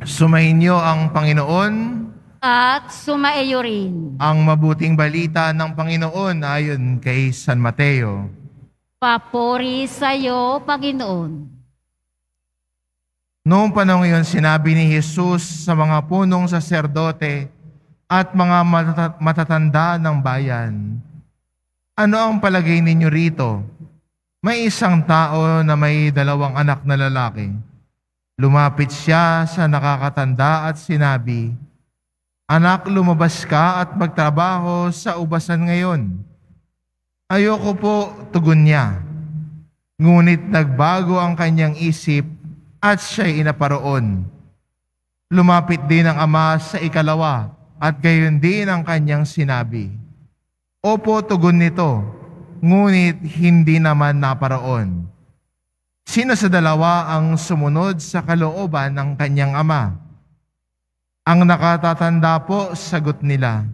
Sumainyo ang Panginoon, at sumaiyo rin. ang mabuting balita ng Panginoon ayon kay San Mateo. Papuri sa iyo, Panginoon. Noong panahon iyon, sinabi ni Jesus sa mga punong saserdote at mga matatanda ng bayan, "Ano ang palagay ninyo rito? May isang tao na may 2 anak na lalaki. Lumapit siya sa nakakatanda at sinabi, 'Anak, lumabas ka at magtrabaho sa ubasan ngayon.' 'Ayoko po,' tugon niya. Ngunit nagbago ang kanyang isip at siya'y inaparoon. Lumapit din ang ama sa ikalawa at gayon din ang kanyang sinabi. 'Opo,' tugon nito, ngunit hindi naman naparoon. Sino sa 2 ang sumunod sa kalooban ng kanyang ama?" "Ang nakatatanda po," sagot nila.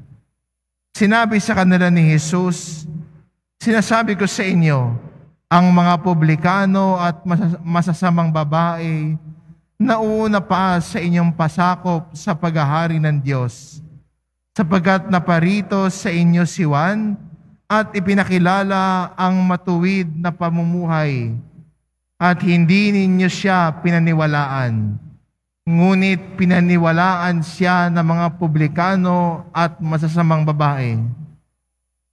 Sinabi sa kanila ni Jesus, "Sinasabi ko sa inyo, ang mga publikano at masasamang babae nauuna pa sa inyong pasakop sa paghahari ng Diyos, sapagkat naparito sa inyo si Juan at ipinakilala ang matuwid na pamumuhay, at hindi ninyo siya pinaniwalaan. Ngunit pinaniwalaan siya ng mga publikano at masasamang babae.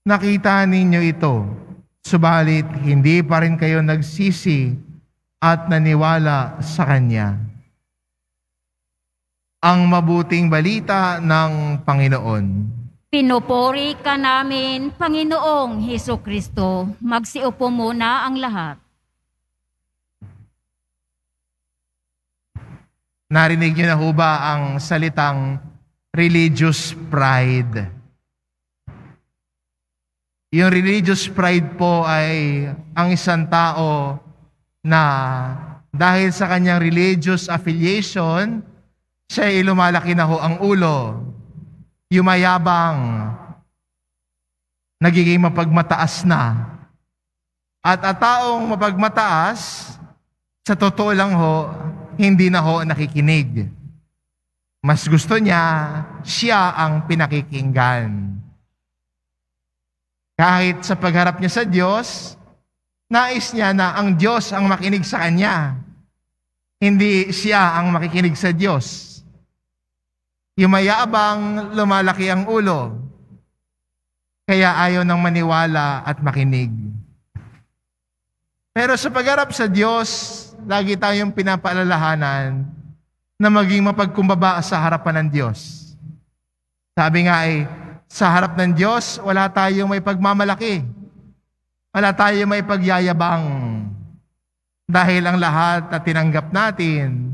Nakita ninyo ito, subalit hindi pa rin kayo nagsisi at naniwala sa Kanya." Ang mabuting balita ng Panginoon. Pinupuri ka namin, Panginoong Hesukristo. Magsiupo muna ang lahat. Narinig niyo na ho ba ang salitang religious pride? Yung religious pride po ay ang isang tao na dahil sa kanyang religious affiliation, siya ay lumalaki na ho ang ulo, yumayabang, nagiging mapagmataas na. At ang taong mapagmataas, sa totoo lang ho, hindi na ho nakikinig. Mas gusto niya, siya ang pinakikinggan. Kahit sa pagharap niya sa Diyos, nais niya na ang Diyos ang makinig sa kanya. Hindi siya ang makikinig sa Diyos. Yumayabang, lumalaki ang ulo. Kaya ayaw nang maniwala at makinig. Pero sa pagharap sa Diyos, lagi tayong pinapaalalahanan na maging mapagkumbaba sa harapan ng Diyos. Sabi nga sa harap ng Diyos, wala tayong may pagmamalaki. Wala tayong may pagyayabang. Dahil ang lahat na tinanggap natin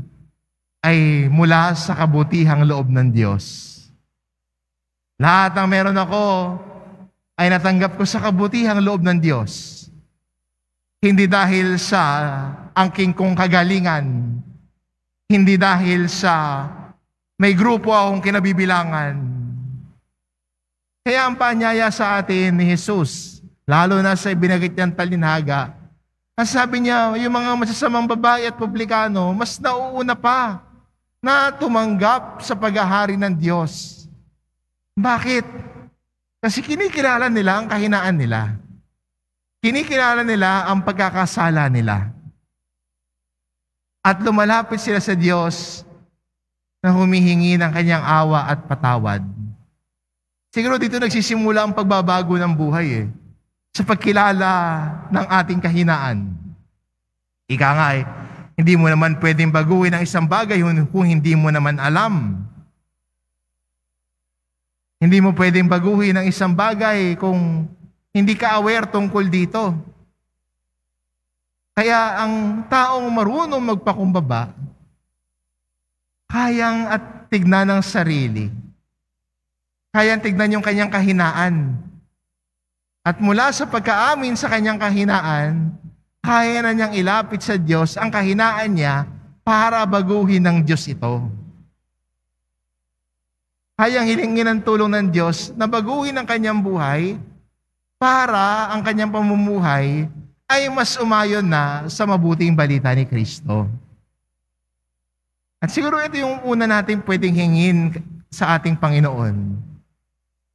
ay mula sa kabutihang loob ng Diyos. Lahat ng meron ako ay natanggap ko sa kabutihang loob ng Diyos. Hindi dahil sa angking kong kagalingan, hindi dahil sa may grupo akong kinabibilangan. Kaya ang paanyaya sa atin ni Jesus, lalo na sa ibinagit niyang talinhaga, ang sabi niya, yung mga masasamang babae at publikano, mas nauuna pa na tumanggap sa paghahari ng Diyos. Bakit? Kasi kinikilala nila ang kahinaan nila. Kinikilala nila ang pagkakasala nila. At lumalapit sila sa Diyos na humihingi ng kanyang awa at patawad. Siguro dito nagsisimula ang pagbabago ng buhay sa pagkilala ng ating kahinaan. Ika nga hindi mo naman pwedeng baguhin ang isang bagay kung hindi mo naman alam. Hindi mo pwedeng baguhin ang isang bagay kung hindi ka aware tungkol dito. Kaya ang taong marunong magpakumbaba, kayang at tignan ng sarili. Kayang tignan yung kanyang kahinaan. At mula sa pagkaamin sa kanyang kahinaan, kaya na niyang ilapit sa Diyos ang kahinaan niya para baguhin ng Diyos ito. Kayang hilingin ang tulong ng Diyos na baguhin ang kanyang buhay para ang kanyang pamumuhay ay mas umayon na sa mabuting balita ni Kristo. At siguro ito yung una natin pwedeng hingin sa ating Panginoon.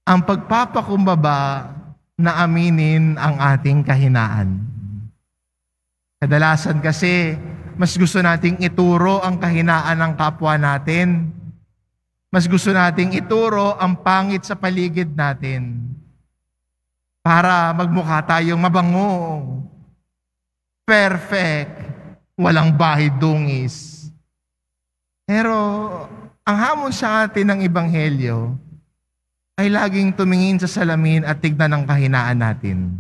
Ang pagpapakumbaba na aminin ang ating kahinaan. Kadalasan kasi, mas gusto nating ituro ang kahinaan ng kapwa natin. Mas gusto nating ituro ang pangit sa paligid natin para magmukha tayong mabango, perfect, walang bahid dungis. Pero ang hamon sa atin ng Ebanghelyo ay laging tumingin sa salamin at tignan ang kahinaan natin.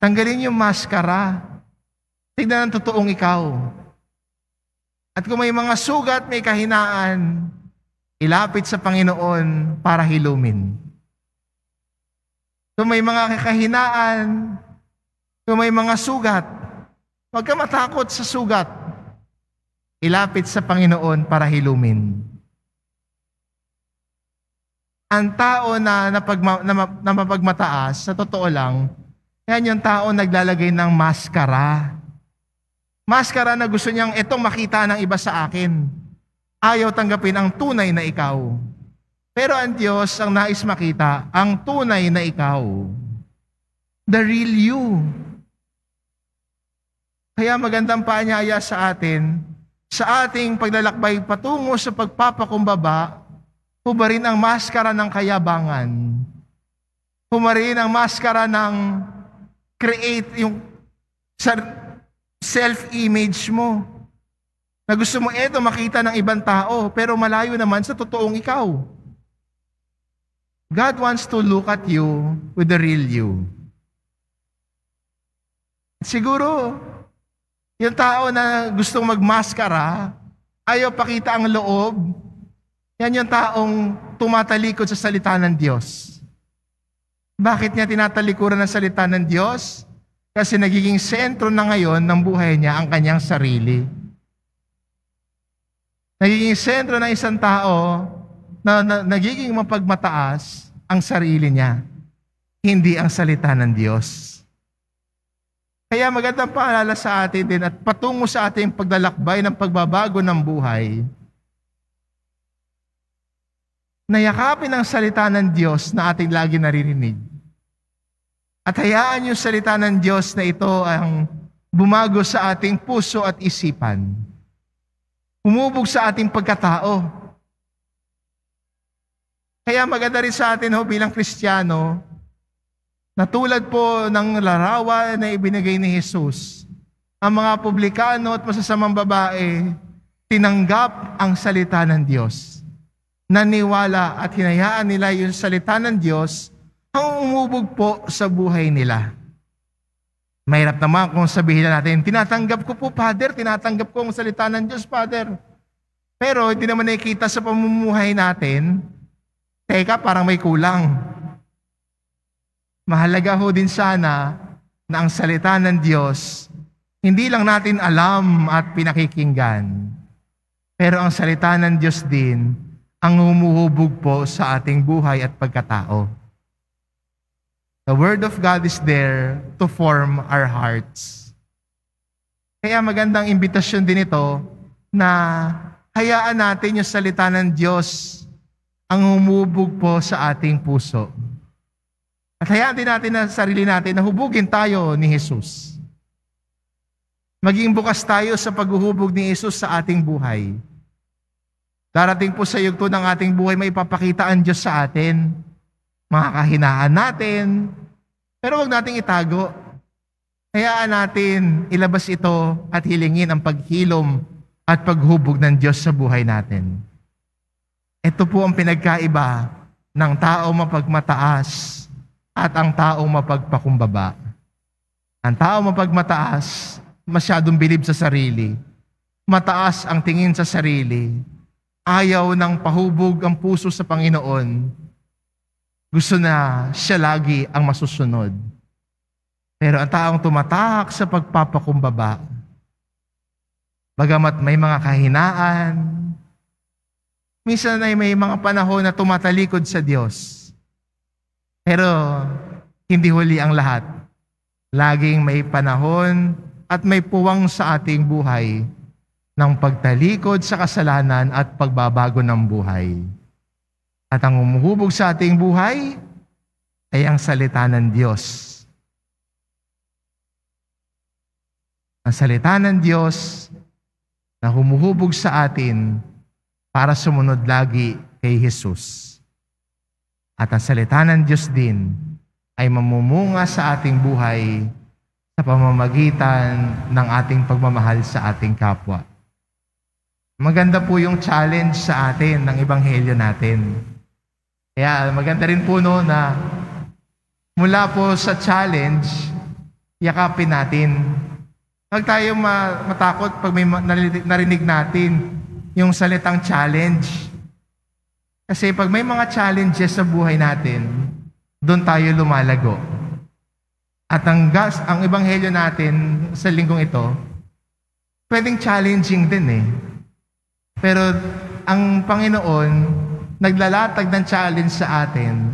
Tanggalin yung maskara. Tignan ang totoong ikaw. At kung may mga sugat, may kahinaan, ilapit sa Panginoon para hilumin. Kung may mga kahinaan, kung may mga sugat, huwag ka matakot sa sugat. Ilapit sa Panginoon para hilumin. Ang tao na mapagmataas, sa totoo lang, yan yung tao naglalagay ng maskara. Maskara na gusto niyang itong makita ng iba sa akin. Ayaw tanggapin ang tunay na ikaw. Pero ang Diyos ang nais makita, ang tunay na ikaw. The real you. Kaya magandang paanyaya sa atin, sa ating paglalakbay patungo sa pagpapakumbaba, hubarin ang maskara ng kayabangan. Hubarin ang maskara ng create, yung self-image mo. Na gusto mo ito makita ng ibang tao, pero malayo naman sa totoong ikaw. God wants to look at you with the real you. Siguro, yung tao na gustong magmaskara, ayaw pakita ang loob, yan yung taong tumatalikod sa salita ng Diyos. Bakit niya tinatalikuran ng salita ng Diyos? Kasi nagiging sentro na ngayon ng buhay niya ang kanyang sarili. Nagiging sentro ng isang tao na nagiging mapagmataas ang sarili niya, hindi ang salita ng Diyos. Kaya magandang paalala sa atin din at patungo sa ating paglalakbay ng pagbabago ng buhay, nayakapin ang salita ng Diyos na ating lagi naririnig. At hayaan yung salita ng Diyos na ito ang bumago sa ating puso at isipan. Humubog sa ating pagkatao. Kaya maganda rin sa atin bilang Kristiyano, na tulad po ng larawan na ibinigay ni Jesus, ang mga publikano at masasamang babae, tinanggap ang salita ng Diyos. Naniwala at hinayaan nila yung salita ng Diyos ang umubog po sa buhay nila. Mahirap naman kung sabihin natin, tinatanggap ko po, Father, tinatanggap ko ang salita ng Diyos, Father. Pero hindi naman nakikita sa pamumuhay natin, teka, parang may kulang. Mahalaga ho din sana na ang salita ng Diyos, hindi lang natin alam at pinakikinggan, pero ang salita ng Diyos din ang humuhubog po sa ating buhay at pagkatao. The Word of God is there to form our hearts. Kaya magandang imbitasyon din ito na hayaan natin yung salita ng Diyos ang humubog po sa ating puso. At hayaan din natin na sarili natin na hubugin tayo ni Jesus. Maging bukas tayo sa paghuhubog ni Jesus sa ating buhay. Darating po sa yugto ng ating buhay, may ipapakita ang Diyos sa atin. Mga kahinaan natin, pero huwag nating itago. Hayaan natin ilabas ito at hilingin ang paghilom at paghubog ng Diyos sa buhay natin. Ito po ang pinagkaiba ng tao mapagmataas at ang tao mapagpakumbaba. Ang tao mapagmataas, masyadong bilib sa sarili. Mataas ang tingin sa sarili. Ayaw ng pahubog ang puso sa Panginoon. Gusto na siya lagi ang masusunod. Pero ang taong tumatak sa pagpapakumbaba, bagamat may mga kahinaan, minsan ay may mga panahon na tumatalikod sa Diyos. Pero hindi huli ang lahat. Laging may panahon at may puwang sa ating buhay ng pagtalikod sa kasalanan at pagbabago ng buhay. At ang humuhubog sa ating buhay ay ang salita ng Diyos. Ang salita ng Diyos na humuhubog sa atin para sumunod lagi kay Jesus. At ang salita ng Diyos din ay mamumunga sa ating buhay sa pamamagitan ng ating pagmamahal sa ating kapwa. Maganda po yung challenge sa atin ng Ebanghelyo natin. Kaya maganda rin po na mula po sa challenge, yakapin natin. Huwag tayo matakot pag may narinig natin yung salitang challenge. Kasi pag may mga challenges sa buhay natin, doon tayo lumalago. At ang Ebanghelyo natin sa linggong ito, pwedeng challenging din eh. Pero ang Panginoon, naglalatag ng challenge sa atin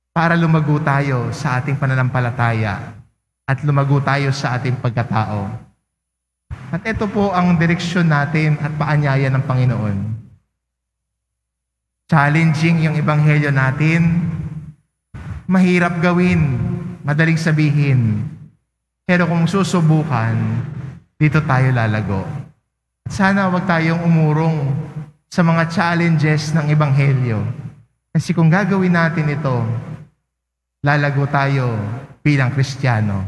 para lumago tayo sa ating pananampalataya at lumago tayo sa ating pagkatao. At ito po ang direksyon natin at paanyaya ng Panginoon. Challenging yung Ebanghelyo natin, mahirap gawin, madaling sabihin. Pero kung susubukan, dito tayo lalago. At sana wag tayong umurong sa mga challenges ng Ebanghelyo. Kasi kung gagawin natin ito, lalago tayo bilang Kristiyano.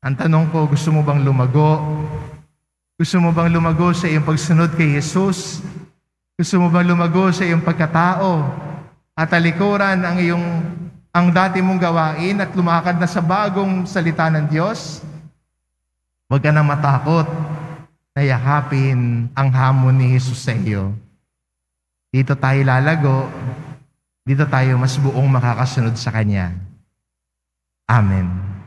Ang tanong ko, gusto mo bang lumago? Gusto mo bang lumago sa iyong pagsunod kay Jesus? Gusto mo bang lumago sa iyong pagkatao? At talikuran ang dati mong gawain at lumakad na sa bagong salita ng Diyos? Huwag ka na matakot na yakapin ang hamon ni Jesus sa iyo. Dito tayo lalago, dito tayo mas buong makakasunod sa Kanya. Amen.